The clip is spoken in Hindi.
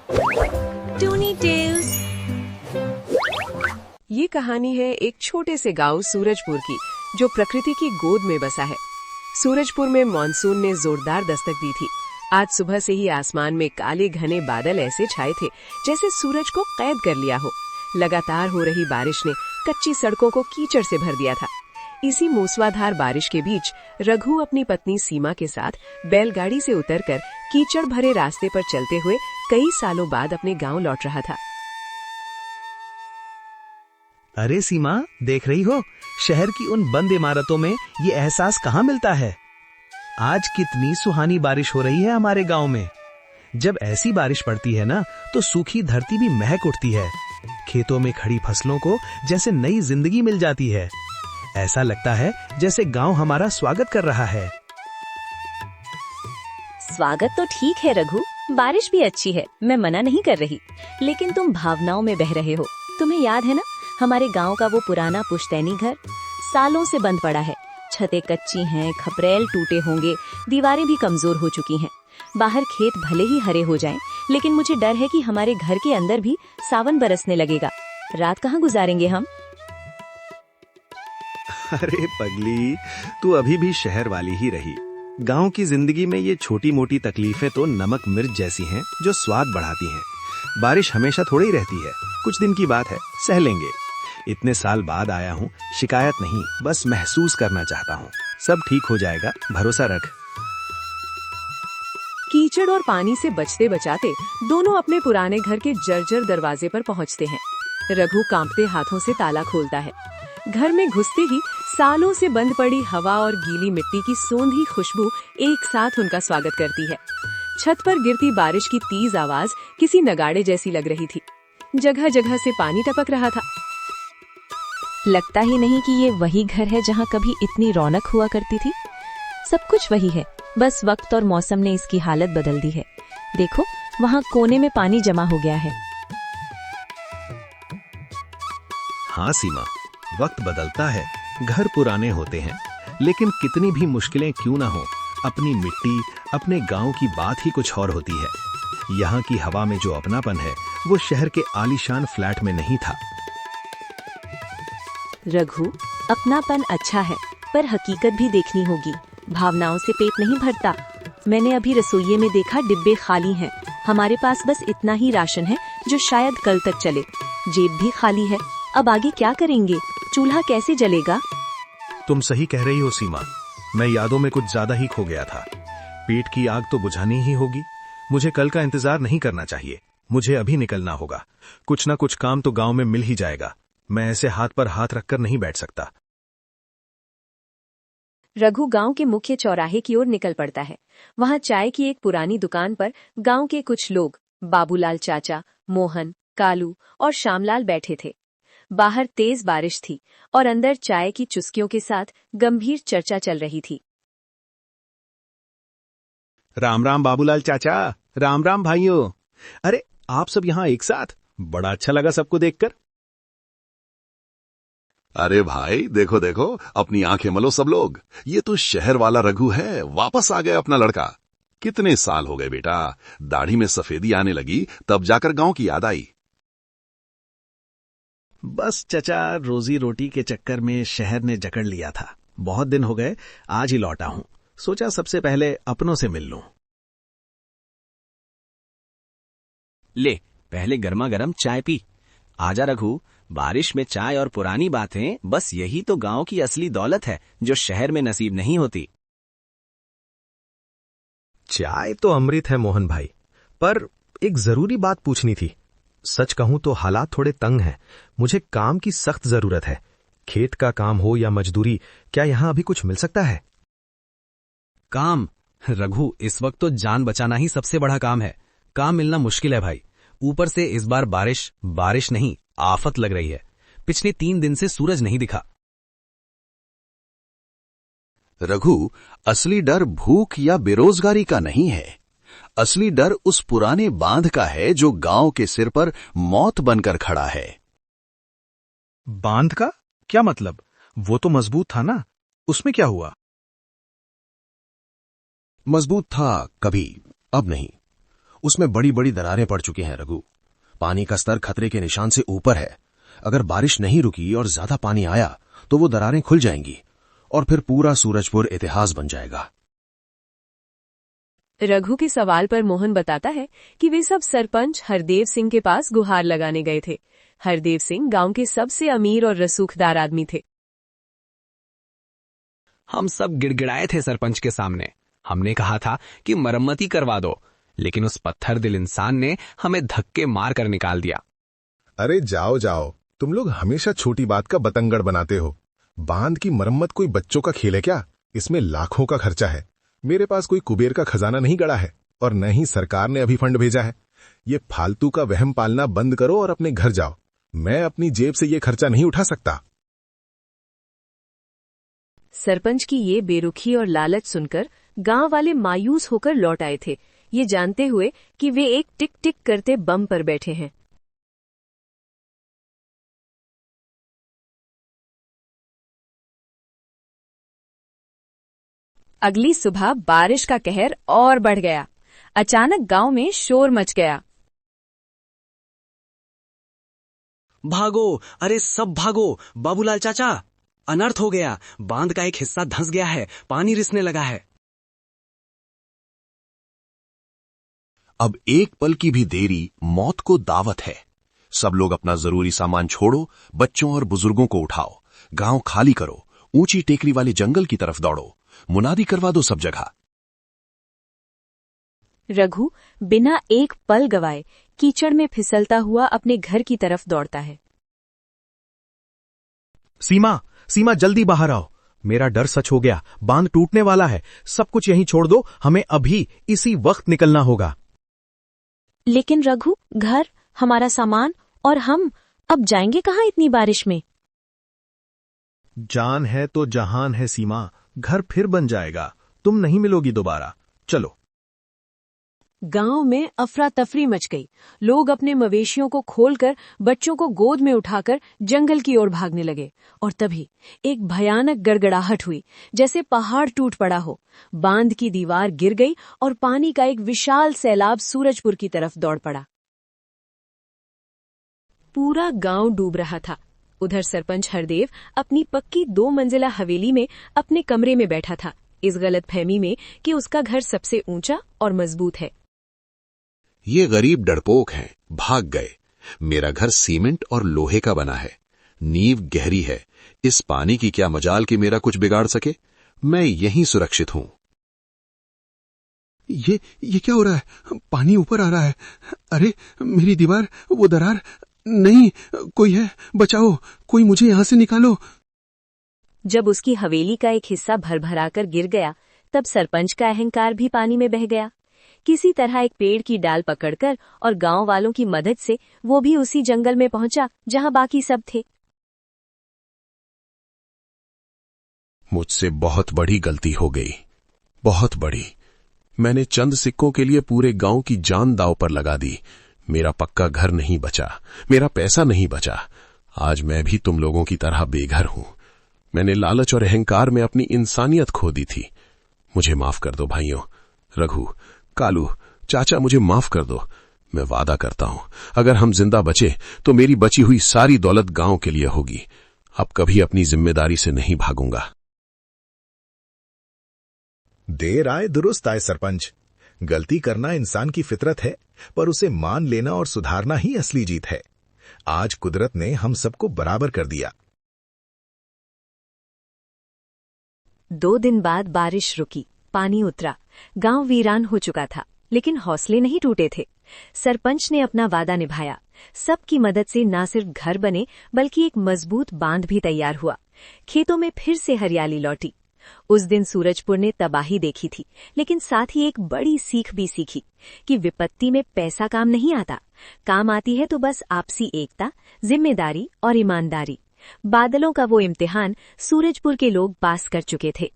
टूनी टेल्स। ये कहानी है एक छोटे से गांव सूरजपुर की, जो प्रकृति की गोद में बसा है। सूरजपुर में मानसून ने जोरदार दस्तक दी थी। आज सुबह से ही आसमान में काले घने बादल ऐसे छाए थे जैसे सूरज को कैद कर लिया हो। लगातार हो रही बारिश ने कच्ची सड़कों को कीचड़ से भर दिया था। इसी मूसलाधार बारिश के बीच रघु अपनी पत्नी सीमा के साथ बैलगाड़ी से उतरकर कीचड़ भरे रास्ते पर चलते हुए कई सालों बाद अपने गांव लौट रहा था। अरे सीमा, देख रही हो, शहर की उन बंद इमारतों में ये एहसास कहाँ मिलता है। आज कितनी सुहानी बारिश हो रही है हमारे गांव में। जब ऐसी बारिश पड़ती है ना, तो सूखी धरती भी महक उठती है। खेतों में खड़ी फसलों को जैसे नई जिंदगी मिल जाती है। ऐसा लगता है जैसे गांव हमारा स्वागत कर रहा है। स्वागत तो ठीक है रघु, बारिश भी अच्छी है, मैं मना नहीं कर रही, लेकिन तुम भावनाओं में बह रहे हो। तुम्हें याद है ना, हमारे गांव का वो पुराना पुश्तैनी घर सालों से बंद पड़ा है। छतें कच्ची हैं, खपरेल टूटे होंगे, दीवारें भी कमजोर हो चुकी हैं। बाहर खेत भले ही हरे हो जाएं, लेकिन मुझे डर है कि हमारे घर के अंदर भी सावन बरसने लगेगा। रात कहाँ गुजारेंगे हम? अरे पगली, तू अभी भी शहर वाली ही रही। गांव की जिंदगी में ये छोटी मोटी तकलीफें तो नमक मिर्च जैसी हैं, जो स्वाद बढ़ाती हैं। बारिश हमेशा थोड़ी ही रहती है, कुछ दिन की बात है, सह लेंगे। इतने साल बाद आया हूँ, शिकायत नहीं, बस महसूस करना चाहता हूँ। सब ठीक हो जाएगा, भरोसा रख। कीचड़ और पानी से बचते बचाते दोनों अपने पुराने घर के जर्जर दरवाजे पर पहुंचते हैं। रघु कांपते हाथों से ताला खोलता है। घर में घुसते ही सालों से बंद पड़ी हवा और गीली मिट्टी की सोंधी खुशबू एक साथ उनका स्वागत करती है। छत पर गिरती बारिश की तेज आवाज किसी नगाड़े जैसी लग रही थी। जगह जगह से पानी टपक रहा था। लगता ही नहीं कि ये वही घर है जहाँ कभी इतनी रौनक हुआ करती थी। सब कुछ वही है, बस वक्त और मौसम ने इसकी हालत बदल दी है। देखो, वहाँ कोने में पानी जमा हो गया है। हाँ सीमा, वक्त बदलता है, घर पुराने होते हैं, लेकिन कितनी भी मुश्किलें क्यों ना हो, अपनी मिट्टी, अपने गांव की बात ही कुछ और होती है। यहाँ की हवा में जो अपनापन है, वो शहर के आलीशान फ्लैट में नहीं था। रघु, अपनापन अच्छा है, पर हकीकत भी देखनी होगी। भावनाओं से पेट नहीं भरता। मैंने अभी रसोइये में देखा, डिब्बे खाली हैं। हमारे पास बस इतना ही राशन है जो शायद कल तक चले। जेब भी खाली है। अब आगे क्या करेंगे? चूल्हा कैसे जलेगा? तुम सही कह रही हो सीमा, मैं यादों में कुछ ज्यादा ही खो गया था। पेट की आग तो बुझानी ही होगी। मुझे कल का इंतजार नहीं करना चाहिए, मुझे अभी निकलना होगा। कुछ ना कुछ काम तो गांव में मिल ही जाएगा। मैं ऐसे हाथ पर हाथ रखकर नहीं बैठ सकता। रघु गांव के मुख्य चौराहे की ओर निकल पड़ता है। वहां चाय की एक पुरानी दुकान पर गांव के कुछ लोग, बाबूलाल चाचा, मोहन, कालू और श्यामलाल बैठे थे। बाहर तेज बारिश थी और अंदर चाय की चुस्कियों के साथ गंभीर चर्चा चल रही थी। राम राम बाबूलाल चाचा, राम राम भाइयों। अरे आप सब यहाँ एक साथ, बड़ा अच्छा लगा सबको देखकर। अरे भाई, देखो देखो, अपनी आंखें मलो सब लोग। ये तो शहर वाला रघु है, वापस आ गया अपना लड़का। कितने साल हो गए बेटा, दाढ़ी में सफेदी आने लगी, तब जाकर गांव की याद आई। बस चचा, रोजी रोटी के चक्कर में शहर ने जकड़ लिया था। बहुत दिन हो गए, आज ही लौटा हूं। सोचा सबसे पहले अपनों से मिल लूं। ले, पहले गर्मा गर्म चाय पी। आजा रघु, बारिश में चाय और पुरानी बातें, बस यही तो गांव की असली दौलत है, जो शहर में नसीब नहीं होती। चाय तो अमृत है मोहन भाई, पर एक जरूरी बात पूछनी थी। सच कहूं तो हालात थोड़े तंग हैं। मुझे काम की सख्त जरूरत है। खेत का काम हो या मजदूरी, क्या यहां अभी कुछ मिल सकता है? काम? रघु, इस वक्त तो जान बचाना ही सबसे बड़ा काम है। काम मिलना मुश्किल है भाई। ऊपर से इस बार बारिश नहीं, आफत लग रही है। पिछले 3 दिन से सूरज नहीं दिखा। रघु, असली डर भूख या बेरोजगारी का नहीं है। असली डर उस पुराने बांध का है जो गांव के सिर पर मौत बनकर खड़ा है। बांध का क्या मतलब? वो तो मजबूत था ना, उसमें क्या हुआ? मजबूत था कभी, अब नहीं। उसमें बड़ी बड़ी दरारें पड़ चुकी हैं रघु। पानी का स्तर खतरे के निशान से ऊपर है। अगर बारिश नहीं रुकी और ज्यादा पानी आया तो वो दरारें खुल जाएंगी और फिर पूरा सूरजपुर इतिहास बन जाएगा। रघु के सवाल पर मोहन बताता है कि वे सब सरपंच हरदेव सिंह के पास गुहार लगाने गए थे। हरदेव सिंह गांव के सबसे अमीर और रसूखदार आदमी थे। हम सब गिड़गिड़ाए थे सरपंच के सामने। हमने कहा था कि मरम्मती करवा दो, लेकिन उस पत्थर दिल इंसान ने हमें धक्के मार कर निकाल दिया। अरे जाओ जाओ, तुम लोग हमेशा छोटी बात का बतंगड़ बनाते हो। बांध की मरम्मत कोई बच्चों का खेल है क्या? इसमें लाखों का खर्चा है। मेरे पास कोई कुबेर का खजाना नहीं गड़ा है और न ही सरकार ने अभी फंड भेजा है। ये फालतू का वहम पालना बंद करो और अपने घर जाओ। मैं अपनी जेब से ये खर्चा नहीं उठा सकता। सरपंच की ये बेरुखी और लालच सुनकर गांव वाले मायूस होकर लौट आए थे, ये जानते हुए कि वे एक टिक टिक करते बम पर बैठे हैं। अगली सुबह बारिश का कहर और बढ़ गया। अचानक गांव में शोर मच गया। भागो, अरे सब भागो, बाबूलाल चाचा, अनर्थ हो गया। बांध का एक हिस्सा धंस गया है, पानी रिसने लगा है। अब एक पल की भी देरी मौत को दावत है। सब लोग अपना जरूरी सामान छोड़ो, बच्चों और बुजुर्गों को उठाओ, गांव खाली करो, ऊंची टेकरी वाले जंगल की तरफ दौड़ो, मुनादी करवा दो सब जगह। रघु बिना एक पल गवाए कीचड़ में फिसलता हुआ अपने घर की तरफ दौड़ता है। सीमा, सीमा जल्दी बाहर आओ। मेरा डर सच हो गया। बांध टूटने वाला है। सब कुछ यहीं छोड़ दो, हमें अभी इसी वक्त निकलना होगा। लेकिन रघु, घर, हमारा सामान और हम अब जाएंगे कहाँ इतनी बारिश में? जान है तो जहान है सीमा। घर फिर बन जाएगा, तुम नहीं मिलोगी दोबारा। चलो। गांव में अफरा तफरी मच गई। लोग अपने मवेशियों को खोलकर बच्चों को गोद में उठाकर जंगल की ओर भागने लगे और तभी एक भयानक गड़गड़ाहट हुई, जैसे पहाड़ टूट पड़ा हो। बांध की दीवार गिर गई और पानी का एक विशाल सैलाब सूरजपुर की तरफ दौड़ पड़ा। पूरा गांव डूब रहा था। उधर सरपंच हरदेव अपनी पक्की 2 मंजिला हवेली में अपने कमरे में बैठा था, इस गलतफहमी में कि उसका घर सबसे ऊंचा और मजबूत है। ये गरीब डरपोक हैं, भाग गए। मेरा घर सीमेंट और लोहे का बना है, नींव गहरी है। इस पानी की क्या मजाल कि मेरा कुछ बिगाड़ सके। मैं यहीं सुरक्षित हूं। ये क्या हो रहा है? पानी ऊपर आ रहा है। अरे मेरी दीवार, वो दरार। नहीं, कोई है, बचाओ, कोई मुझे यहां से निकालो। जब उसकी हवेली का एक हिस्सा भरभराकर गिर गया, तब सरपंच का अहंकार भी पानी में बह गया। किसी तरह एक पेड़ की डाल पकड़कर और गांव वालों की मदद से वो भी उसी जंगल में पहुंचा जहां बाकी सब थे। मुझसे बहुत बड़ी गलती हो गई, बहुत बड़ी। मैंने चंद सिक्कों के लिए पूरे गांव की जान दांव पर लगा दी। मेरा पक्का घर नहीं बचा, मेरा पैसा नहीं बचा। आज मैं भी तुम लोगों की तरह बेघर हूं। मैंने लालच और अहंकार में अपनी इंसानियत खो दी थी। मुझे माफ कर दो भाइयों। रघु, कालू, चाचा, मुझे माफ कर दो। मैं वादा करता हूं, अगर हम जिंदा बचे तो मेरी बची हुई सारी दौलत गांव के लिए होगी। अब कभी अपनी जिम्मेदारी से नहीं भागूंगा। देर आए दुरुस्त आए सरपंच। गलती करना इंसान की फितरत है, पर उसे मान लेना और सुधारना ही असली जीत है। आज कुदरत ने हम सबको बराबर कर दिया। 2 दिन बाद बारिश रुकी, पानी उतरा। गांव वीरान हो चुका था, लेकिन हौसले नहीं टूटे थे। सरपंच ने अपना वादा निभाया। सबकी मदद से न सिर्फ घर बने, बल्कि एक मजबूत बांध भी तैयार हुआ। खेतों में फिर से हरियाली लौटी। उस दिन सूरजपुर ने तबाही देखी थी, लेकिन साथ ही एक बड़ी सीख भी सीखी कि विपत्ति में पैसा काम नहीं आता। काम आती है तो बस आपसी एकता, जिम्मेदारी और ईमानदारी। बादलों का वो इम्तिहान सूरजपुर के लोग पास कर चुके थे।